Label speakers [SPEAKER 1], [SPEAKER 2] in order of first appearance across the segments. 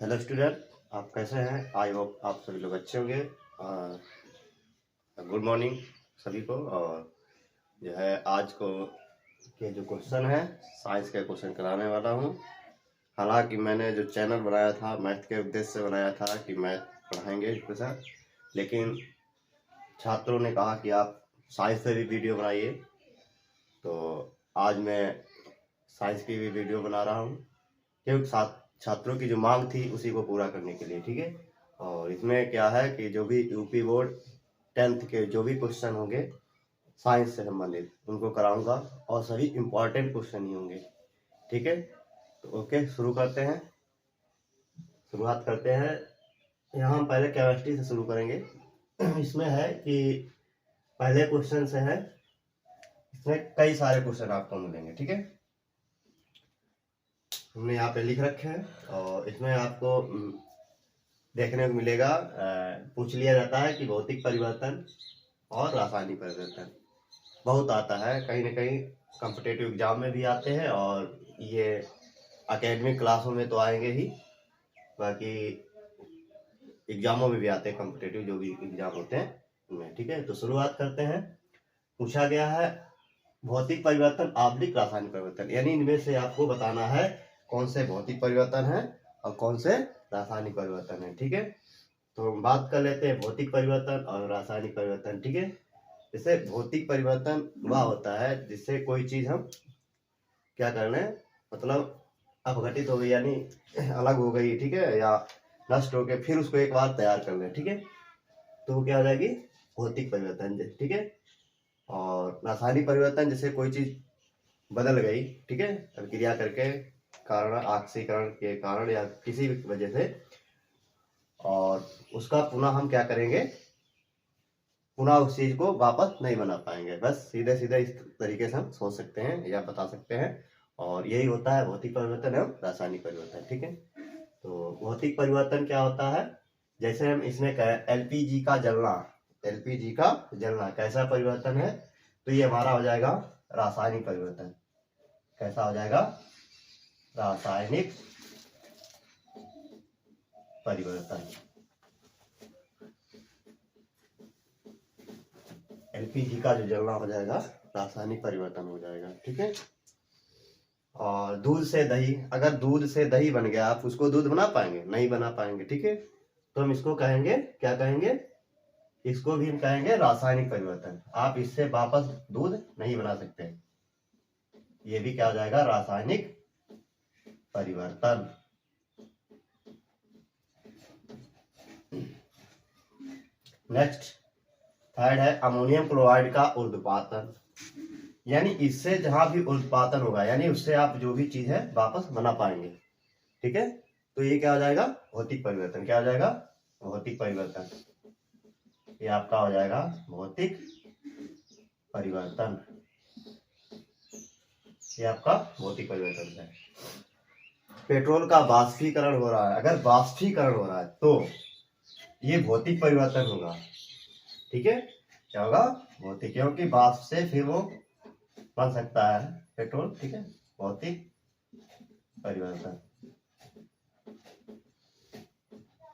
[SPEAKER 1] Hello student, आप कैसे हैं? आई होप आप सभी लोग अच्छे होंगे। गुड मॉर्निंग सभी को। और जो है आज को के जो क्वेश्चन है साइंस के क्वेश्चन कराने वाला हूं। हालांकि मैंने जो चैनल बनाया था मैथ के उद्देश्य से बनाया था कि मैथ पढ़ाएंगे इसके साथ, लेकिन छात्रों ने कहा कि आप साइंस से भी वीडियो बनाइए, तो आज मैं साइंस की भी वीडियो बना रहा हूँ क्योंकि छात्रों की जो मांग थी उसी को पूरा करने के लिए। ठीक है। और इसमें क्या है कि जो भी यूपी बोर्ड 10th के जो भी क्वेश्चन होंगे साइंस से संबंधित उनको कराऊंगा और सभी इम्पोर्टेंट क्वेश्चन ही होंगे। ठीक है, तो ओके शुरू करते हैं। शुरुआत करते हैं। यहाँ हम पहले केमिस्ट्री से शुरू करेंगे। इसमें है कि पहले क्वेश्चन से है, इसमें कई सारे क्वेश्चन आपको मिलेंगे। ठीक है, हमने यहाँ पे लिख रखे हैं और इसमें आपको देखने को मिलेगा। पूछ लिया जाता है कि भौतिक परिवर्तन और रासायनिक परिवर्तन बहुत आता है, कहीं ना कहीं कॉम्पिटेटिव एग्जाम में भी आते हैं और ये एकेडमिक क्लासों में तो आएंगे ही, बाकी एग्जामों में भी आते हैं, कॉम्पिटेटिव जो भी एग्जाम होते हैं उनमें। ठीक है, तो शुरुआत करते हैं। पूछा गया है भौतिक परिवर्तन आवर्लिक रासायनिक परिवर्तन, यानी इनमें से आपको बताना है कौन से भौतिक परिवर्तन है और कौन से रासायनिक परिवर्तन है। ठीक है, तो हम बात कर लेते हैं भौतिक परिवर्तन और रासायनिक परिवर्तन। ठीक है, जैसे भौतिक परिवर्तन वह होता है जिससे कोई चीज हम क्या कर रहे हैं, मतलब अपघटित हो गई यानी अलग हो गई, ठीक है, या नष्ट हो गए, फिर उसको एक बार तैयार कर लें। ठीक है, तो वो क्या हो जाएगी, भौतिक परिवर्तन। ठीक है, और रासायनिक परिवर्तन जैसे कोई चीज बदल गई, ठीक है, अभिक्रिया करके कारण ऑक्सीकरण के कारण या किसी भी वजह से, और उसका पुनः हम क्या करेंगे, पुनः उस चीज को वापस नहीं बना पाएंगे। बस सीधे सीधे इस तरीके से हम सोच सकते हैं या बता सकते हैं, और यही होता है भौतिक परिवर्तन एवं रासायनिक परिवर्तन। ठीक है, तो भौतिक परिवर्तन क्या होता है, जैसे हम इसमें एलपीजी का जलना, एलपीजी का जलना कैसा परिवर्तन है, तो ये हमारा हो जाएगा रासायनिक परिवर्तन। कैसा हो जाएगा, रासायनिक परिवर्तन। एलपीजी का जो जलना हो जाएगा रासायनिक परिवर्तन हो जाएगा। ठीक है, और दूध से दही, अगर दूध से दही बन गया, आप उसको दूध बना पाएंगे? नहीं बना पाएंगे। ठीक है, तो हम इसको कहेंगे, क्या कहेंगे, इसको भी हम कहेंगे रासायनिक परिवर्तन। आप इससे वापस दूध नहीं बना सकते, ये भी क्या हो जाएगा, रासायनिक परिवर्तन। नेक्स्ट थर्ड है अमोनियम क्लोराइड का उर्ध्वपातन, यानी इससे जहां भी उर्ध्वपातन होगा यानी उससे आप जो भी चीज है वापस बना पाएंगे। ठीक है, तो ये क्या हो जाएगा, भौतिक परिवर्तन। क्या हो जाएगा, भौतिक परिवर्तन। ये आपका हो जाएगा भौतिक परिवर्तन, ये आपका भौतिक परिवर्तन है। पेट्रोल का वाष्पीकरण हो रहा है, अगर वाष्पीकरण हो रहा है तो ये भौतिक परिवर्तन होगा। ठीक है, क्या होगा, भौतिक, क्योंकि वाष्प से फिर वो बन सकता है पेट्रोल। ठीक है, भौतिक परिवर्तन।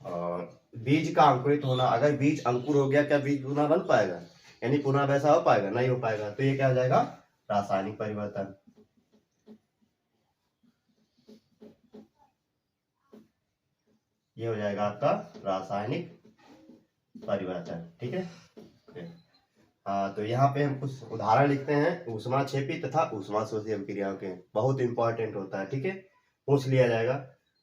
[SPEAKER 1] और बीज का अंकुरित होना, अगर बीज अंकुर हो गया, क्या बीज पुनः बन पाएगा, यानी पुनः वैसा हो पाएगा? नहीं हो पाएगा, तो ये क्या हो जाएगा, रासायनिक परिवर्तन। ये हो जाएगा आपका रासायनिक परिवर्तन। ठीक है, हाँ, तो यहाँ पे हम कुछ उदाहरण लिखते हैं ऊष्माक्षेपी तथा ऊष्माशोषी अभिक्रियाओं के, बहुत इंपॉर्टेंट होता है। ठीक है, पूछ लिया जाएगा।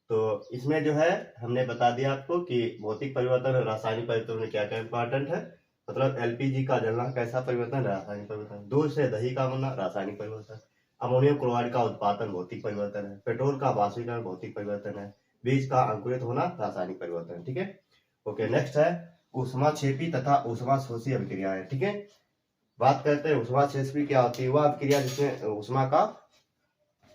[SPEAKER 1] तो इसमें जो है हमने बता दिया आपको कि भौतिक परिवर्तन और रासायनिक परिवर्तन में क्या क्या इंपॉर्टेंट है। मतलब एलपीजी का जलना कैसा परिवर्तन, रासायनिक परिवर्तन। दूध से दही का बनना रासायनिक परिवर्तन। अमोनियम क्लोराइड का उत्पादन भौतिक परिवर्तन है। पेट्रोल का वाष्पीकरण भौतिक परिवर्तन है। बीज का अंकुरित होना रासायनिक परिवर्तन। ठीक है, ओके। नेक्स्ट है ऊष्माक्षेपी तथा ऊष्माशोषी अभिक्रियाएं। ठीक है, बात करते हैं ऊष्माक्षेपी क्या होती है, वह अभिक्रिया जिसमें ऊष्मा का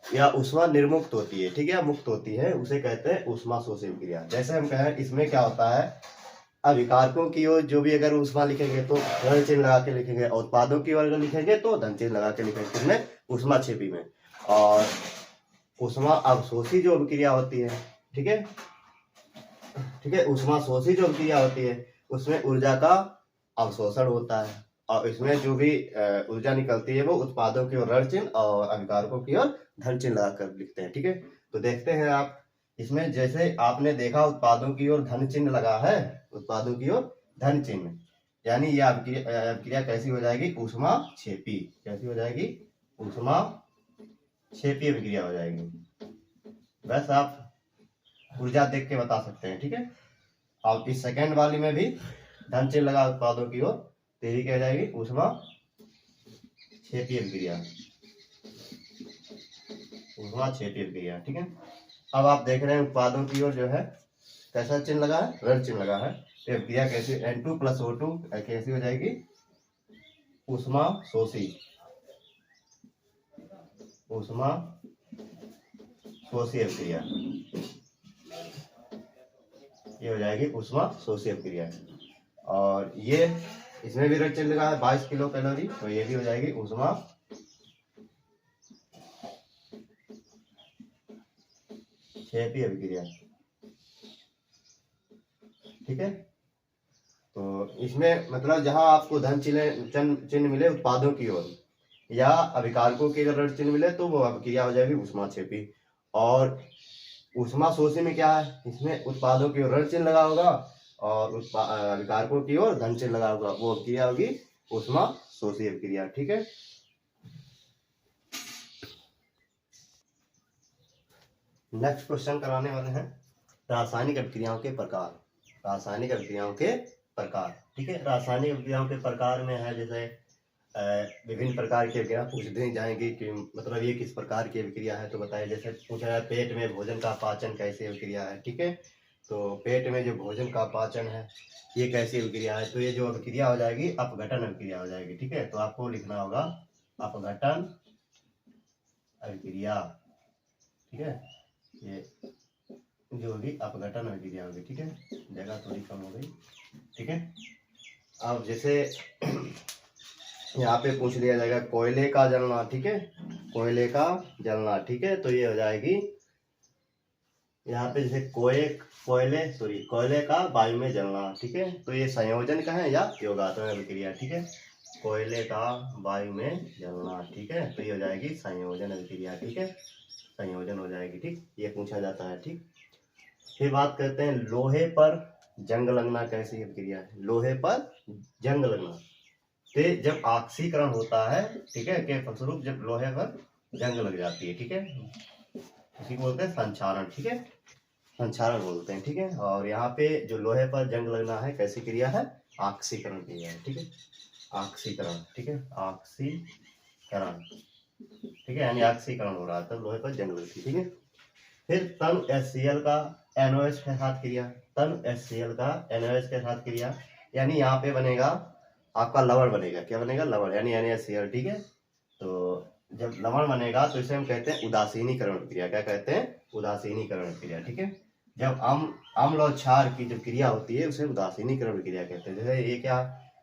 [SPEAKER 1] या ऊष्मा निर्मुक्त होती है, ठीक है, मुक्त होती है, उसे कहते हैं ऊष्माशोषी अभिक्रिया। जैसे हम कहें इसमें क्या होता है, अभिकारकों की ओर जो भी अगर ऊष्मा लिखेंगे तो ऋण चिन्ह लगा के लिखेंगे, और उत्पादों की ओर अगर लिखेंगे तो धन चिन्ह लगा के लिखेंगे, किसमें, ऊष्माक्षेपी में। और ऊष्मा अवशोषी जो अभिक्रिया होती है, ठीक है, ठीक है। ऊष्मा शोषी जो अभिक्रिया होती है उसमें ऊर्जा का अवशोषण होता है, और इसमें जो भी ऊर्जा निकलती है वो उत्पादों की ओर ऋण चिन्ह और अभिकारकों की ओर धन चिन्ह लगाकर लिखते हैं। ठीक है, तो देखते हैं आप इसमें, जैसे आपने देखा उत्पादों की ओर धन चिन्ह लगा है, उत्पादों की ओर धन चिन्ह, यानी यह अभिक्रिया कैसी हो जाएगी, ऊष्मा क्षेपी। कैसी हो जाएगी, ऊष्मा क्षेपी अभिक्रिया हो जाएगी। बस आप ऊर्जा देख के बता सकते हैं। ठीक है, और इस सेकेंड वाली में भी धन चिन्ह लगा उत्पादों की ओर, तेरी क्या हो जाएगी, ऊष्मा क्षेपी अभिक्रिया, ऊष्मा क्षेपी अभिक्रिया। ठीक है, अब आप देख रहे हैं उत्पादों की ओर जो है कैसा चिन्ह लगा है, ऋण चिन्ह लगा है। तो अभिक्रिया कैसी, N2 + O2 कैसी हो जाएगी, ऊष्मा शोषी, ऊष्मा शोषी अभिक्रिया, ये हो जाएगी ऊष्मा शोषी अभिक्रिया। और ये इसमें भी ऋण चिन्ह लगा है 22 किलो कैलोरी, तो ये भी हो जाएगी ऊष्मा क्षेपी अभिक्रिया। ठीक है, तो इसमें मतलब जहां आपको धन चिन्ह मिले उत्पादों की ओर या अभिकारकों के ऋण चिन्ह मिले तो वो अभिक्रिया हो जाएगी ऊष्मा क्षेपी। और ऊष्मा शोषी में क्या है, इसमें उत्पादों की ओर ऋण चिन्ह लगा होगा और अभिकारकों की ओर धन चिन्ह लगा होगा, वो अभिक्रिया होगी ऊष्मा शोषी अभिक्रिया। ठीक है, नेक्स्ट क्वेश्चन कराने वाले हैं रासायनिक अभिक्रियाओं के प्रकार। रासायनिक अभिक्रियाओं के प्रकार। ठीक है, रासायनिक अभिक्रियाओं के प्रकार में है जैसे विभिन्न प्रकार की अभिक्रिया पूछने जाएंगे कि मतलब ये किस प्रकार की अभिक्रिया है, तो बताइए। जैसे पूछा है पेट में भोजन का पाचन कैसी अभिक्रिया है। ठीक है, तो पेट में जो भोजन का पाचन है ये कैसी अभिक्रिया है, तो ये जो अभिक्रिया हो जाएगी अपघटन अभिक्रिया हो जाएगी। ठीक है, तो आपको लिखना होगा अपघटन अभिक्रिया। ठीक है, ये जो होगी अपघटन अभिक्रिया होगी। ठीक है, जगह थोड़ी कम हो गई। ठीक है, अब जैसे यहाँ पे पूछ लिया जाएगा कोयले का जलना। ठीक है, कोयले का जलना। ठीक है, तो ये हो जाएगी यहाँ पे जैसे कोयले का वायु में जलना। ठीक है, तो ये संयोजन का है या योगात्मक अभिक्रिया। ठीक है, कोयले का वायु में जलना। ठीक है, तो ये हो जाएगी संयोजन अभिक्रिया। ठीक है, संयोजन हो जाएगी। ठीक, ये पूछा जाता है। ठीक, फिर बात करते हैं लोहे पर जंग लगना कैसी अभिक्रिया है। लोहे पर जंग लगना, तो जब ऑक्सीकरण होता है, ठीक है, के फलस्वरूप जब लोहे पर जंग लग जाती है। ठीक है, इसी को बोलते हैं संक्षारण। ठीक है, संक्षारण बोलते हैं। ठीक है, और यहाँ पे जो लोहे पर जंग लगना है कैसी क्रिया है, ऑक्सीकरण क्रिया है। ठीक है, ऑक्सीकरण। ठीक है, ऑक्सीकरण। ठीक है, यानी ऑक्सीकरण हो रहा है तब लोहे पर जंग लगती है। ठीक है, फिर तन HCl का NOH के साथ क्रिया, तन HCl का NOH के साथ क्रिया, यानी यहाँ पे बनेगा आपका लवण बनेगा। क्या बनेगा, लवण, यानी NaCl। ठीक है, तो जब लवण बनेगा तो इसे हम कहते हैं उदासीनीकरण क्रिया। क्या कहते हैं, उदासीनीकरण क्रिया। ठीक है, जब अम्ल और क्षार की जो क्रिया होती है उसे उदासीनीकरण क्रिया कहते हैं। जैसे ये क्या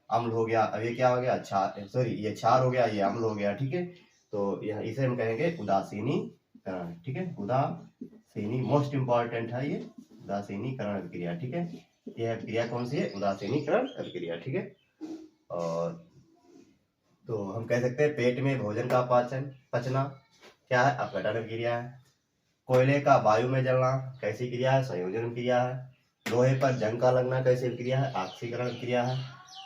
[SPEAKER 1] अम्ल हो गया, अब ये क्या हो गया, क्षार, सॉरी ये क्षार हो गया, ये अम्ल हो गया। ठीक है, तो यह इसे हम कहेंगे उदासीनीकरण। ठीक है, उदासीनी मोस्ट इंपॉर्टेंट है ये उदासीनीकरण अभिक्रिया। ठीक है, यह अभिक्रिया कौन सी है, उदासीनीकरण अभिक्रिया। ठीक है, और तो हम कह सकते हैं पेट में भोजन का पचना क्या है, अपघटन अभिक्रिया है। कोयले का वायु में जलना कैसी क्रिया है, संयोजन क्रिया है। लोहे पर जंग का लगना कैसी क्रिया है, ऑक्सीकरण क्रिया है।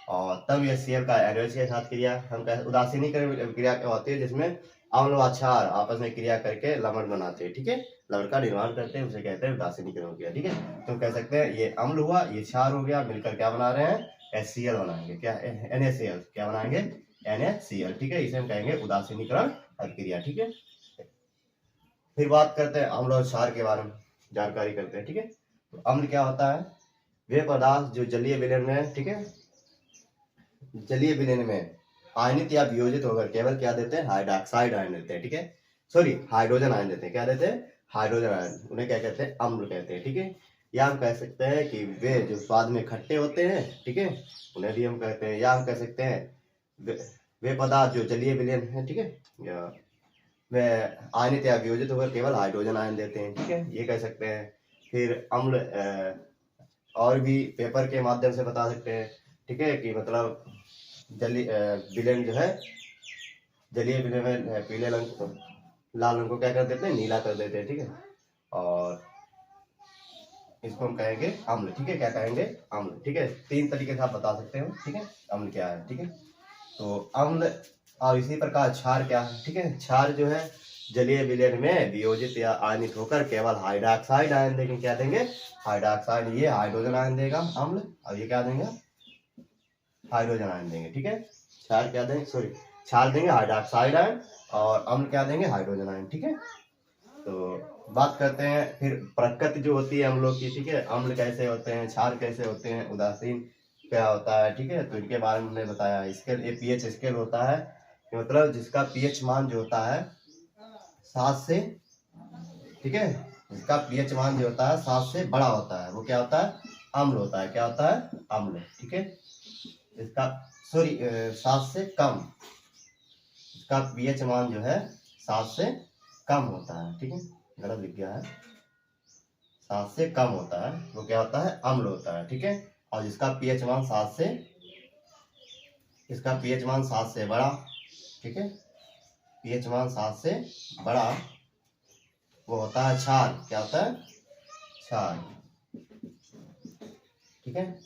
[SPEAKER 1] और तब HCl का NOH के साथ क्रिया हम कह उदासीनीकरण क्रिया क्या होती है, जिसमें अम्ल व क्षार आपस में क्रिया करके लवण बनाते हैं। ठीक है, लवण का निर्माण करते हैं, उसे कहते हैं उदासीनीकरण क्रिया। ठीक है, तो कह सकते हैं ये अम्ल हुआ, ये क्षार हो गया, मिलकर क्या बना रहे हैं, HCl बनाएंगे। क्या, NaCl, क्या बनाएंगे, NaCl। ठीक है, इसे हम कहेंगे उदासीनीकरण अभिक्रिया। ठीक है, फिर बात करते हैं अम्ल और क्षार के बारे में जानकारी करते हैं। ठीक है, तो अम्ल क्या होता है, वे पदार्थ जो जलीय विलयन में, ठीक है, जलीय विलयन में आयनित या वियोजित होकर केवल क्या देते हैं, हाइड्रोक्साइड आयन देते हैं। ठीक है, सॉरी हाइड्रोजन आयन देते हैं। क्या देते हैं, हाइड्रोजन आयन, उन्हें क्या कहते हैं, अम्ल कहते हैं। ठीक है, या हम कह सकते हैं कि वे जो स्वाद में खट्टे होते हैं, ठीक है, उन्हें भी हम कहते हैं, या हम कह सकते हैं वे पदार्थ जो जलीय विलयन है, ठीक है, या वे आयनित या वियोजित होकर केवल हाइड्रोजन आयन देते हैं। ठीक है, ये कह सकते हैं। फिर अम्ल और भी पेपर के माध्यम से बता सकते हैं, ठीक है, कि मतलब विलेन जो है जलीय विलेन में पीले रंग लाल रंग को क्या कर देते हैं, नीला कर देते हैं, ठीक है। और इसको हम कहेंगे अम्ल, ठीक है, क्या कहेंगे, अम्ल, ठीक है। 3 तरीके से आप बता सकते हो, ठीक है, अम्ल क्या है, ठीक है। तो अम्ल और इसी प्रकार क्षार क्या है, ठीक है। क्षार जो है जलीय विलयन में वियोजित या आयनित होकर केवल हाइड्रोक्साइड आयन देंगे, क्या देंगे, हाइड्रोक्साइड, ये हाइड्रोजन आयन देगा अम्ल, और ये क्या देंगे, हाइड्रोजन आयन देंगे, ठीक है। क्षार क्या देंगे, सॉरी, क्षार देंगे हाइड्रोक्साइड आयन, और अम्ल क्या देंगे, हाइड्रोजन आयन, ठीक है। तो बात करते हैं फिर प्रकृति जो होती है अम्लों की, ठीक है, अम्ल कैसे होते हैं, क्षार कैसे होते हैं, उदासीन क्या होता है, ठीक है। तो इनके बारे में हमने बताया। स्केल, ये पीएच स्केल होता है, मतलब जिसका पीएच मान जो होता है 7 से, ठीक है, जिसका पीएच मान जो होता है 7 से बड़ा होता है, वो क्या होता है, अम्ल होता है, क्या होता है, अम्ल, ठीक है। इसका सॉरी 7 से कम, इसका पीएच मान जो है 7 से कम होता है, ठीक है, गलत लिख गया है, 7 से कम होता है वो क्या होता है, अम्ल होता है, ठीक है। और जिसका पीएच मान 7 से, इसका पीएच मान 7 से बड़ा, ठीक है, पीएच मान 7 से बड़ा वो होता है क्षार, क्या होता है, क्षार, ठीक है।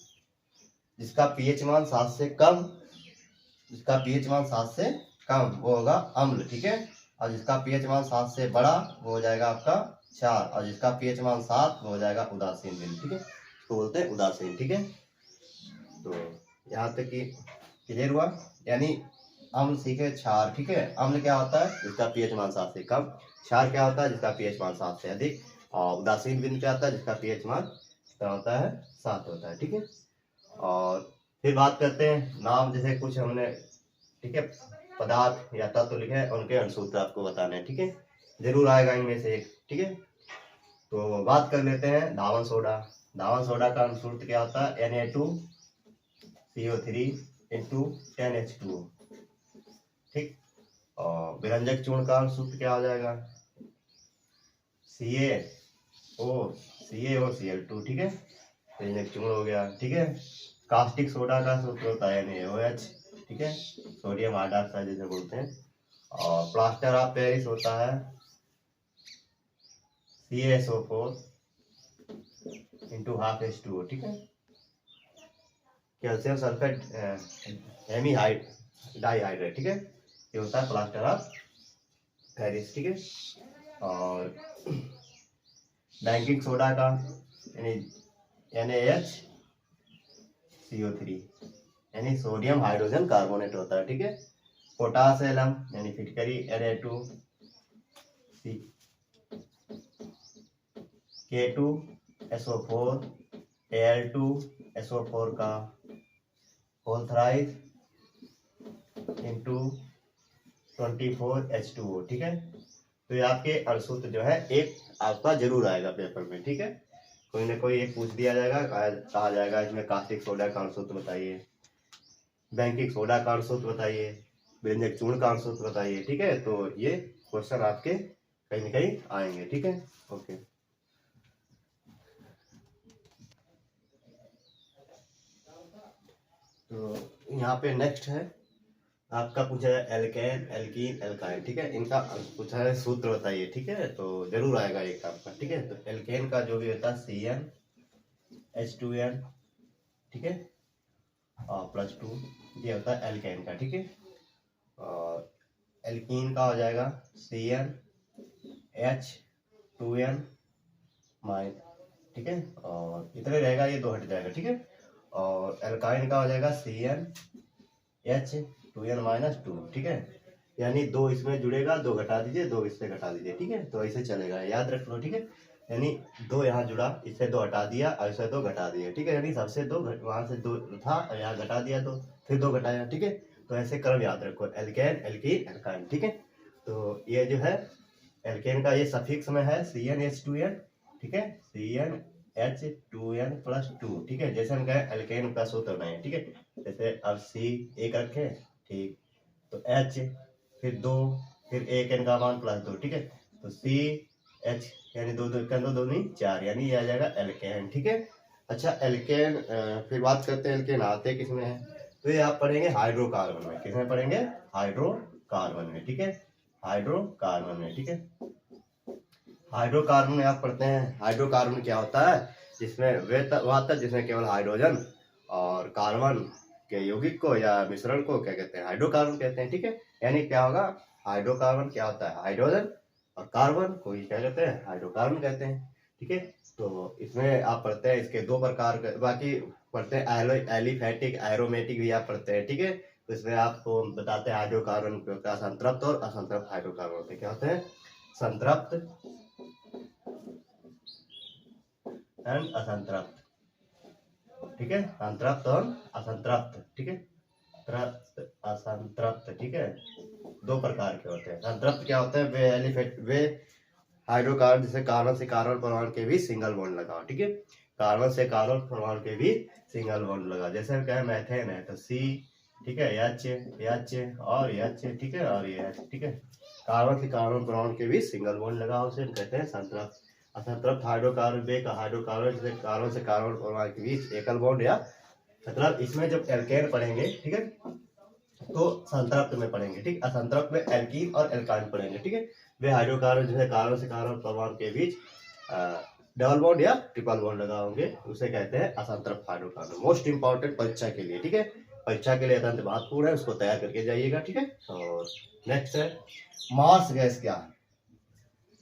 [SPEAKER 1] जिसका पीएच मान 7 से कम, जिसका पीएच मान 7 से कम वो होगा अम्ल, ठीक है। और जिसका पीएच मान 7 से बड़ा वो हो जाएगा आपका क्षार, और जिसका पीएच मान 7 वो हो जाएगा उदासीन बिंदु, ठीक है, इसको बोलते हैं उदासीन, ठीक है। तो यहाँ तक कि क्लियर हुआ, यानी अम्ल सीखे, क्षार, ठीक है। अम्ल क्या होता है, जिसका पीएच मान 7 से कम, क्षार क्या होता है, जिसका पीएच मान 7 से अधिक, और उदासीन बिंदु क्या होता है, जिसका पीएच मान कितना होता है, 7 होता है, ठीक है। और फिर बात करते हैं नाम, जैसे कुछ हमने, ठीक है, पदार्थ या तत्व लिखे हैं, उनके अणुसूत्र आपको बताने हैं, ठीक है, जरूर आएगा इनमें से एक, ठीक है। तो बात कर लेते हैं धावन सोडा। धावन सोडा का अणुसूत्र क्या होता है, Na2CO3 इंटू 10H2O, ठीक। और विरंजक चूर्ण का अणुसूत्र क्या हो जाएगा, CaOCl2, ठीक है, विरंजक चूर्ण हो गया, ठीक है। कास्टिक सोडा का सूत्र होता है NaOH, ठीक है, सोडियम हाइड्रोक्साइड जिसे बोलते हैं। और प्लास्टर ऑफ पेरिस होता है CaSO4 इंटू हाफ H2O, ठीक है। कैल्शियम सल्फेट हेमीहाइड डाइहाइड्रेट, ठीक है, ये होता है प्लास्टर ऑफ पेरिस, ठीक है। और बैंकिंग सोडा का यानी NaHCO3 यानी सोडियम हाइड्रोजन कार्बोनेट होता है, ठीक है। पोटास एलम यानी फिटकरी Na2C K2SO4 Al2SO4 का होल थ्राइस इंटू 24H2O, ठीक है। तो ये आपके अणुसूत्र जो है एक आपका जरूर आएगा पेपर में, ठीक है, कोई ना कोई एक पूछ दिया जाएगा, कहा जाएगा इसमें कास्टिक सोडा का अणुसूत्र बताइए, बैंकिंग सोडा का अणुसूत्र बताइए, व्यंजक चूर्ण का अणुसूत्र बताइए, ठीक है। तो ये क्वेश्चन आपके कहीं ना कहीं आएंगे, ठीक है, ओके। तो यहाँ पे नेक्स्ट है आपका पूछा है एल्केन, एल्कीन, एल्काइन, ठीक है, इनका पूछा है सूत्र बताइए, ठीक है, तो जरूर आएगा एक आपका, ठीक है। तो एल्केन का जो भी होता है CnH2n, ठीक है, और +2, ये होता है एल्केन का, ठीक है। और एल्कीन का हो जाएगा CnH2n-, ठीक है, और इतने रहेगा, ये 2 हट जाएगा, ठीक है। और एल्काइन का हो जाएगा CnH2n-2, ठीक है, यानी 2 इसमें जुड़ेगा, 2 घटा दीजिए, 2 इससे घटा दीजिए, ठीक है, तो ऐसे चलेगा, याद रख लो, ठीक है। यानी 2 यहाँ जुड़ा, इससे 2 हटा दिया और इससे 2 घटा दिया, ठीक है, यानी सबसे 2 वहां से 2 था और यहाँ घटा दिया 2, फिर 2 घटाया, ठीक है। तो ऐसे क्रम याद रखो, एल्केन, एल्कीन, एल्काइन, ठीक है। तो ये जो है एल्केन का ये सफिक्स में है CnH2n, ठीक है, CnH2n+2, ठीक है। जैसे हम कहें एल्केन का सूत्र बनाए, ठीक है, जैसे अब C एक रखे, ठीक, तो H फिर 2, फिर एक n का मान +2, ठीक है, तो CH यानी 2 2 2 2 4, यानी ये आ जाएगा एल्केन, ठीक है। अच्छा एल्केन, फिर बात करते हैं एल्केन आते किस में है। तो ये आप पढ़ेंगे हाइड्रोकार्बन में। किसमें पढ़ेंगे? हाइड्रोकार्बन में, ठीक है, हाइड्रोकार्बन में, ठीक है। हाइड्रोकार्बन में आप पढ़ते हैं हाइड्रोकार्बन क्या होता है, जिसमें वो आता है जिसमें केवल हाइड्रोजन और कार्बन के यौगिक को या मिश्रण को क्या कहते हैं? हाइड्रोकार्बन कहते हैं, ठीक है। यानी क्या होगा, हाइड्रोकार्बन क्या होता है? हाइड्रोजन और कार्बन को ही क्या कहते हैं? हाइड्रोकार्बन कहते हैं, ठीक है। तो इसमें आप पढ़ते हैं इसके दो प्रकार के, बाकी पढ़ते हैं एलिफैटिक एरोमेटिक भी आप पढ़ते हैं, ठीक है। तो इसमें आपको बताते हैं हाइड्रोकार्बन का संतृप्त और असंतृप्त हाइड्रोकार्बन होते हैं। क्या होते हैं? संतृप्त एंड असंतृप्त, ठीक है। संतृप्त और असंतृप्त, ठीक है। तृप्त असंतृप्त, ठीक है, दो प्रकार के होते हैं। संतृप्त क्या होते हैं? वे हाइड्रोकार्बन जैसे कार्बन से कार्बन परमाणु के बीच सिंगल बॉन्ड लगाओ, ठीक है। कार्बन से कार्बन परमाणु के बीच सिंगल बॉन्ड लगा, जैसे हम कहें मैथेन है तो सी, ठीक है, एच एच और एच, ठीक है, और ये एच, ठीक है। कार्बन से कार्बन परमाणु के बीच सिंगल बॉन्ड लगाओ, उसे हम कहते हैं संतृप्त। असंतृप्त हाइड्रोकार्बन वे का हाइड्रोकार्बन जैसे कार्बन से कार्बन परमाणु के बीच एकल बॉन्ड या मतलब इसमें जब एल्केन पढ़ेंगे, ठीक है, तो संतृप्त में पढ़ेंगे, ठीक। असंतृप्त में एल्कीन और एल्काइन पढ़ेंगे, ठीक है। वे हाइड्रोकार्बन जैसे कार्बन से कार्बन परमाणु के बीच डबल बॉन्ड या ट्रिपल बॉन्ड लगा होंगे, उसे कहते हैं असंतृप्त हाइड्रोकार्बन। मोस्ट इंपॉर्टेंट परीक्षा के लिए, ठीक है, परीक्षा के लिए अत्यंत महत्वपूर्ण है, उसको तैयार करके जाइएगा, ठीक है। और नेक्स्ट है मार्स गैस क्या है,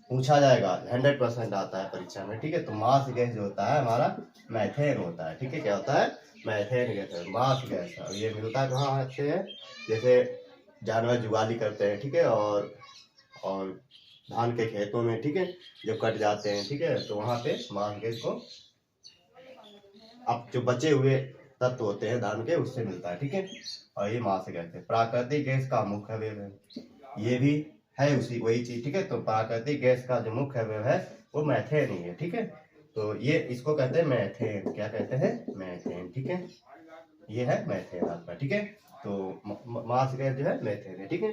[SPEAKER 1] पूछा जाएगा, 100% आता है परीक्षा में, ठीक है। तो मार्स गैस जो होता है हमारा मैथेन होता है, ठीक है। क्या होता है? मैथेन गैस है, मार्स गैस है। और ये मिलता कहाँ से है? जैसे जानवर जुगाली करते हैं, ठीक है, और धान के खेतों में, ठीक है, जब कट जाते हैं, ठीक है, तो वहां पे मार्स गैस को अब जो बचे हुए तत्व होते हैं धान के उससे मिलता है, ठीक है। और ये मार्स गैस है। प्राकृतिक गैस का मुख्य अवयव है, ये भी है उसी वही चीज, ठीक है। तो प्राकृतिक गैस का जो मुख्य अवयव है वो मैथेन ही है, ठीक है। तो ये इसको कहते हैं मैथेन। क्या कहते हैं? मैथेन, ठीक है। ये है मैथेन आपका, ठीक है। तो मार्स गैस जो है मैथेन है, ठीक है।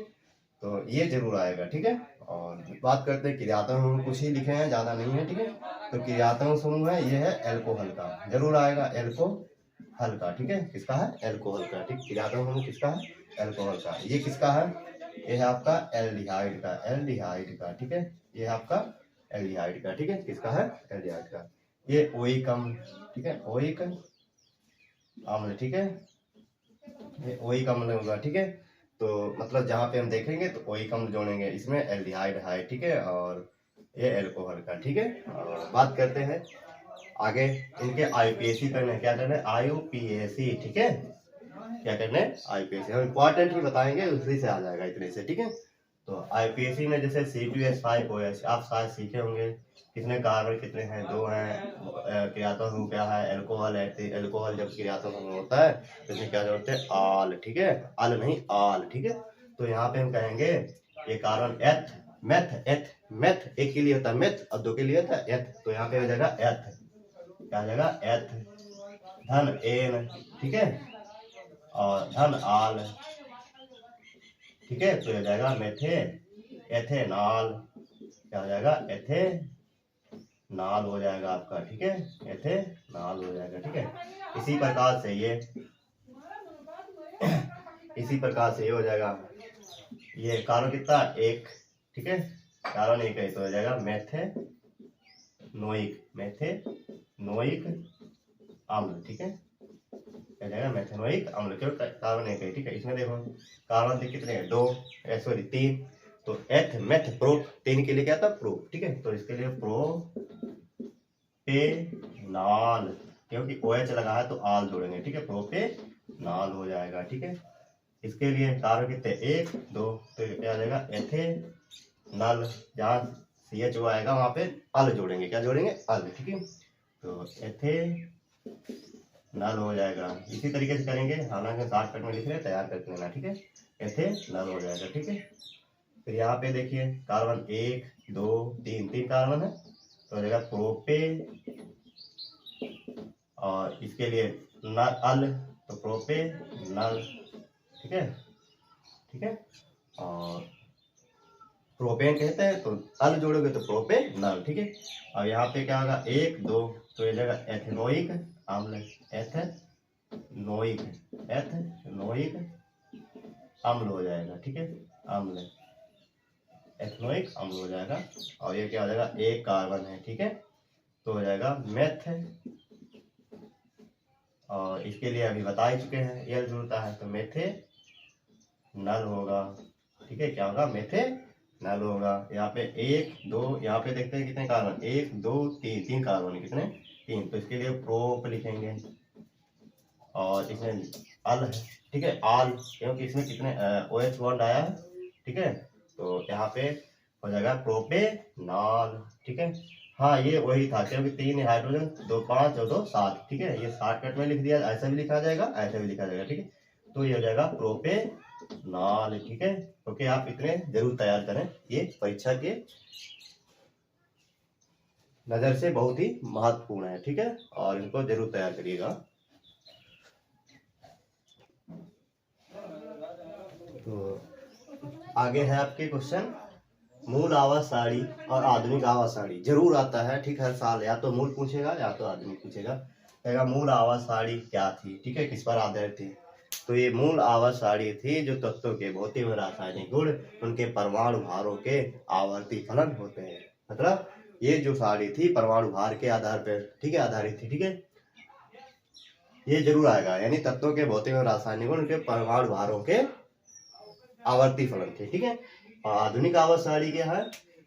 [SPEAKER 1] तो ये जरूर आएगा, ठीक है। और बात करते हैं क्रियात्मक समूह, कुछ ही लिखे हैं, ज्यादा नहीं है, ठीक है। तो क्रियात्मक समूह है, ये है एल्कोहल का, जरूर आएगा एल्कोहल का, ठीक है। किसका है? एल्कोहल का, ठीक। क्रियात्मक समूह किसका है? एल्कोहल का। ये किसका है? ये है आपका एल्डिहाइड का, एल्डिहाइड का, ठीक है। ये है आपका एल्डिहाइड का, ठीक है। किसका है? एल्डिहाइड का। ये ओइक अम्ल, ठीक है, ओइक अम्ल, ठीक है, ये ओइक अम्ल होगा, ठीक है। तो मतलब जहाँ पे हम देखेंगे तो ओइक अम्ल जोड़ेंगे, इसमें एल्डिहाइड है, ठीक है, और ये एल्कोहल का, ठीक है। और बात करते हैं आगे इनके आईपीएसी करने, क्या करना है? आईयूपीएसी, ठीक है, क्या करना है? आईपीएसी। हम इंपॉर्टेंट ही बताएंगे, उसी से आ जाएगा इतने से, ठीक है। तो आईपीएसी में जैसे C2H5OH आप शायद सीखे होंगे, कितने कार्बन कितने हैं? 2 हैं। क्रियात्मक समूह क्या है? एल्कोहल है। एल्कोहल जब क्रियात्मक समूह होता है तो इसमें क्या जोड़ते हैं? आल, ठीक है, अल नहीं आल, ठीक है। तो यहाँ पे हम कहेंगे ये कार्बन एथ मेथ एथ, मेथ एक के लिए होता है मेथ और 2 के लिए होता है एथ, तो यहाँ पे हो जाएगा एथ, क्या हो जाएगा? एथ, धन एन, ठीक है, और धन आल, ठीक है। तो हो जाएगा मेथे एथेनॉल, क्या हो जाएगा? एथेनॉल हो जाएगा आपका, ठीक है, एथेनॉल हो जाएगा, ठीक है। इसी प्रकार से ये हो जाएगा। ये कार्बन कितना? एक, ठीक है, कार्बन एक है, तो हो जाएगा मेथेनोइक अम्ल, ठीक है, क्या जाएगा? मेथेनोइक अम्ल, क्यों? कार्बन एक है, ठीक है। इसमें देखो कार्बन कितने हैं? 2, सॉरी 3, तो एथ मेथ प्रो 3 के लिए क्या था? प्रो, ठीक है। तो इसके लिए प्रोपेनॉल, क्योंकि OH लगा है तो आल जोड़ेंगे, ठीक है, प्रोपेनॉल हो जाएगा, ठीक है। इसके लिए कार्बन कितने? 1 2, तो क्या आ जाएगा? एथेनॉल, जहाँ CH आएगा वहां पे अल जोड़ेंगे, क्या जोड़ेंगे? अल, ठीक है। तो एथेनॉल हो जाएगा। इसी तरीके से करेंगे, हालांकि शॉर्टकट में लिख रहे हैं, तैयार करके लेना, ठीक है। एथेनॉल हो जाएगा, ठीक है। फिर यहाँ पे देखिए कार्बन 1 2 3 कार्बन है, तो हो जाएगा प्रोपे, और इसके लिए अल, तो प्रोपे नल, ठीक है, ठीक है। और प्रोपेन कहते हैं, तो अल जोड़ोगे तो प्रोपेनॉल, ठीक है। और यहाँ पे क्या होगा 1 2, तो ये जगह एथेनोइक अम्ल, एथेनोइक एथेनोइक अम्ल हो जाएगा, ठीक है, अम्ल, एथेनोइक अम्ल हो जाएगा। और ये क्या हो जाएगा, एक कार्बन है, ठीक है, तो हो जाएगा मेथ। और इसके लिए अभी बता ही चुके हैं, एल जुड़ता है तो मेथे नल होगा, ठीक है, क्या होगा, मेथे नल होगा। यहाँ पे 1 2, यहाँ पे देखते हैं कितने कार्बन, 1 2 3, 3 कार्बन, कितने 3, तो इसके लिए प्रोप लिखेंगे। और इसमें अल है, ठीक है, आल, क्योंकि इसमें कितने OH बॉन्ड आया है, ठीक है, तो यहाँ पे हो जाएगा प्रोपेनॉल, ठीक है। हाँ ये वही था, क्योंकि 3 हाइड्रोजन 2 5 और 2 7, ठीक है, ये शॉर्टकट में लिख दिया, ऐसा भी लिखा जाएगा, ऐसा भी लिखा जाएगा, ठीक है, तो ये हो जाएगा प्रोपेनॉल, ठीक है। क्योंकि आप इतने जरूर तैयार करें, ये परीक्षा के नजर से बहुत ही महत्वपूर्ण है, ठीक है, और इनको जरूर तैयार करिएगा। तो आगे है आपके क्वेश्चन, मूल आवाज साड़ी और आधुनिक आवाज साड़ी जरूर आता है, ठीक, हर साल या तो मूल पूछेगा या तो आधुनिक पूछेगा। कहेगा मूल आवाज साड़ी क्या थी, ठीक है, किस पर आधारित थी, तो ये मूल आवाज साड़ी थी जो तत्वों के भौतिक व रासायनिक गुण उनके परमाणु भारों के आवर्ती फलन होते हैं। मतलब ये जो साड़ी थी परमाणु भार के आधार पर, ठीक है, आधारित थी, ठीक है, ये जरूर आएगा, यानी तत्वों के भौतिक व रासायनिक गुण उनके परमाणु भारों के आवर्ती फलन थे, ठीक है। और आधुनिक आवाज सारणी क्या है,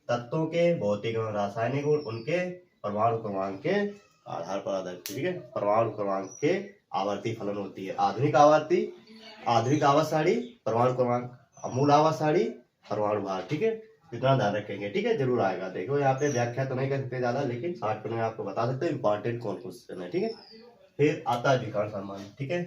[SPEAKER 1] तत्वों के भौतिक एवं रासायनिक गुण उनके परमाणु क्रमांक के आधार पर आधारित, ठीक है, परमाणु क्रमांक के आवर्ती फलन होती है। आधुनिक आवाज सारणी परमाणु क्रमांक, मूल आवाज सारणी परमाणु भार, ठीक है, इतना ध्यान रखेंगे, ठीक है, जरूर आएगा। देखो यहाँ पे व्याख्या तो नहीं कर सकते ज्यादा, लेकिन शॉर्टकट में आपको बता सकते हैं इंपॉर्टेंट कौन क्वेश्चन है, ठीक है। फिर आता है विकर्ण संबंध, ठीक है,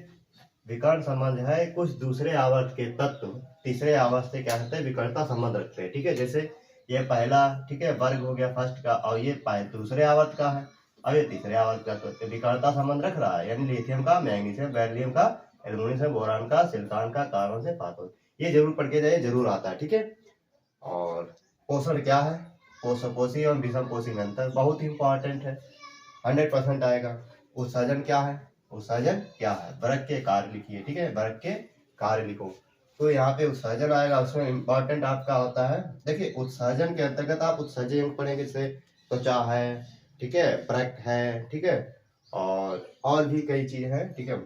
[SPEAKER 1] विकर्ण संबंध है कुछ दूसरे आवर्त के तत्व तीसरे आवर्त से क्या कहते हैं, विकर्णता संबंध रखते हैं, ठीक है। जैसे ये पहला, ठीक है, वर्ग हो गया फर्स्ट का, और ये दूसरे आवर्त का है, और ये तीसरे आवर्त का, तो विकर्णता संबंध रख रहा है, यानी लिथियम का मैग्नीशियम, बेरिलियम का एल्युमिनियम, बोरान का सिलिकॉन का, कार्बन से फास्फोरस, ये जरूर पढ़ के जाइए, जरूर आता है, ठीक है। और पोषण क्या है, कोषी और विषम कोषी में अंतर बहुत इंपॉर्टेंट है, 100% आएगा। उत्सर्जन क्या है, उत्सर्जन क्या है, वर्ग के कार्य लिखिए, ठीक है, वर्ग के कार्य लिखो, तो यहाँ पे उत्सर्जन आएगा, उसमें इंपॉर्टेंट आपका होता है, देखिए उत्सर्जन के अंतर्गत आप उत्सर्जन पढ़ेंगे, जैसे त्वचा है, ठीक है, परक है, ठीक है, और भी कई चीज है, ठीक है,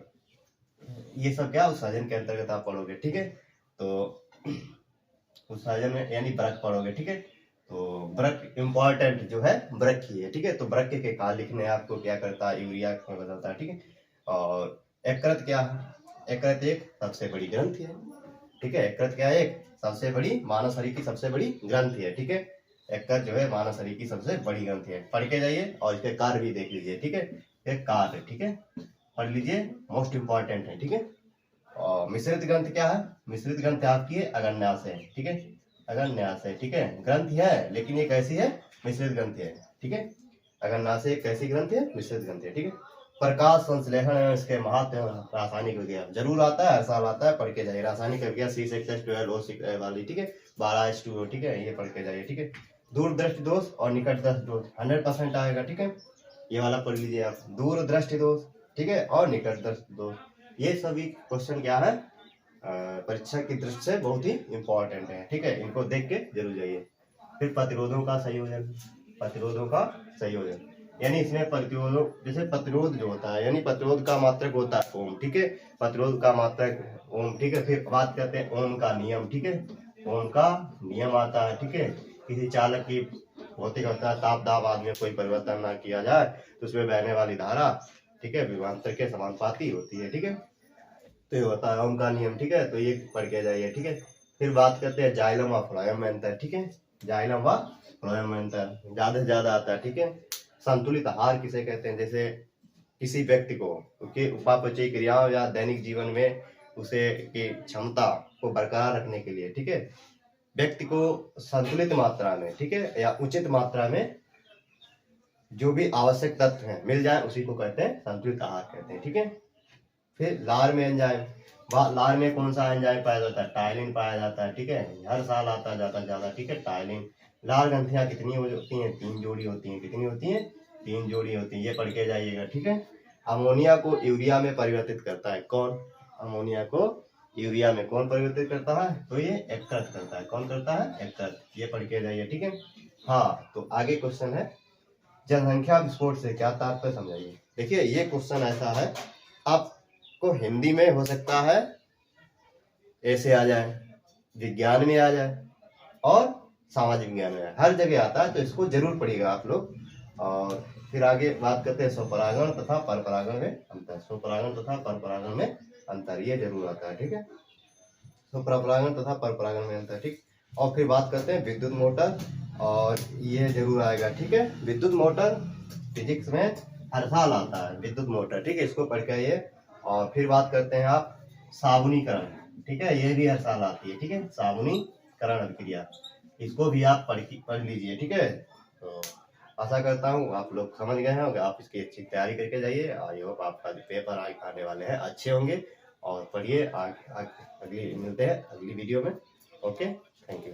[SPEAKER 1] ये सब क्या उत्सर्जन के अंतर्गत आप पढ़ोगे, ठीक है। तो उत्सर्जन में यानी ब्रक पढ़ोगे, ठीक है, तो ब्रक इंपॉर्टेंट जो है ब्रक ही है, ठीक है, तो ब्रक के कार्य लिखने आपको क्या करता है, यूरिया बताता है, ठीक है। और यकृत क्या है, यकृत एक सबसे बड़ी ग्रंथि है, ठीक है, यकृत क्या है, एक सबसे बड़ी मानव शरीर की सबसे बड़ी ग्रंथि है, ठीक है, यकृत जो है मानव शरीर की सबसे बड़ी ग्रंथि है, पढ़ के जाइए और इसके कार्य भी देख लीजिए, ठीक है, ये कार्य, ठीक है, पढ़ लीजिए, मोस्ट इंपॉर्टेंट है, ठीक है। और मिश्रित ग्रंथ क्या है, मिश्रित ग्रंथ आपकी है अगन्यास है, ठीक है, अगन्यास है, ठीक है, ग्रंथ है लेकिन ये कैसी है, मिश्रित ग्रंथ है, ठीक है, अगन्यास एक कैसी ग्रंथ है, मिश्रित ग्रंथ है, ठीक है। प्रकाश संश्लेषण इसके महत्व रासायनिक विज्ञान जरूर आता है, हर साल आता है, पढ़ के जाइए, रासायनिक विज्ञान C6H12O6 वाली, ठीक है, 12H2O, ठीक है, ये पढ़ के जाइए, ठीक है। दूरदृष्टि दोष और निकट दृष्टि दोष 100% आएगा, ठीक है, ये वाला पढ़ लीजिए आप, दूरदृष्टि दोष, ठीक है, और निकट दृष्टि दोष, ये सभी क्वेश्चन क्या है, परीक्षा की दृष्टि से बहुत ही इंपॉर्टेंट है, ठीक है, इनको देख के जरूर जाइए। फिर प्रतिरोधों का संयोजन, प्रतिरोधों का संयोजन यानी इसमें प्रतिरोधों, जैसे प्रतिरोध जो होता है, यानी प्रतिरोध का मात्रक होता है ओम, ठीक है, प्रतिरोध का मात्रक ओम, ठीक है। फिर बात करते हैं ओम का नियम, ठीक है, ओम का नियम आता है, ठीक है, किसी चालक की भौतिक अवस्था ताप दाब आदि में कोई परिवर्तन ना किया जाए तो उसमें बहने वाली धारा, ठीक है, विभवांतर के समानुपाती होती है, ठीक है, तो ये होता है ओम का नियम, ठीक है, तो ये पढ़ के जाइए, ठीक है। फिर बात करते हैं जाइलम व फ्लोएम में अंतर, ठीक है, जाइलम व फ्लोएम में अंतर ज्यादा से ज्यादा आता है, ठीक है। संतुलित आहार किसे कहते हैं, जैसे किसी व्यक्ति को उसके उपापचयी क्रियाओं या दैनिक जीवन में उसे की क्षमता को बरकरार रखने के लिए, ठीक है, व्यक्ति को संतुलित मात्रा में, ठीक है, या उचित मात्रा में जो भी आवश्यक तत्व हैं मिल जाए, उसी को कहते हैं संतुलित आहार कहते हैं, ठीक है। फिर लार में एंजाइम, लार में कौन सा एंजाइम पाया जाता है? टाइलिन पाया जाता है, ठीक है। हर साल आता जाता ज्यादा, ठीक है। टाइलिन। लार ग्रंथियां कितनी होती हैं? 3 जोड़ी होती हैं। कितनी होती हैं? 3 जोड़ी होती हैं। ये पढ़ के जाइएगा, ठीक है। अमोनिया को यूरिया में परिवर्तित करता है कौन? अमोनिया को यूरिया में कौन परिवर्तित करता है? तो ये यकृत करता है। कौन करता है? यकृत। ये पढ़ के जाइए, ठीक है। हाँ, तो आगे क्वेश्चन है, जनसंख्या विस्फोट से क्या तात्पर्य समझाइए। देखिए ये क्वेश्चन ऐसा है, आपको हिंदी में हो सकता है ऐसे आ जाए, विज्ञान में आ जाए और सामाजिक विज्ञान में आए, हर जगह आता है, तो इसको जरूर पढ़िएगा आप लोग। और फिर आगे बात करते हैं स्वपरागण तथा परपरागण में अंतर। स्वपरागण तथा परपरागण में अंतर, ये जरूर आता है, ठीक है। स्वपरागण तथा परपरागण में अंतर, ठीक। और फिर बात करते हैं विद्युत मोटर, और ये जरूर आएगा, ठीक है। विद्युत मोटर फिजिक्स में हर साल आता है, विद्युत मोटर, ठीक है। इसको पढ़ के आइए। और फिर बात करते हैं आप साबुनीकरण, ठीक है। ये भी हर साल आती है, ठीक है। साबुनीकरण अभिक्रिया, इसको भी आप पढ़ लीजिए, ठीक है। तो आशा करता हूँ आप लोग समझ गए होंगे। आप इसकी अच्छी तैयारी करके जाइए। आई होप आपका जो पेपर आने वाले हैं अच्छे होंगे। और पढ़िए, अगली मिलते हैं अगली वीडियो में। Okay, thank you.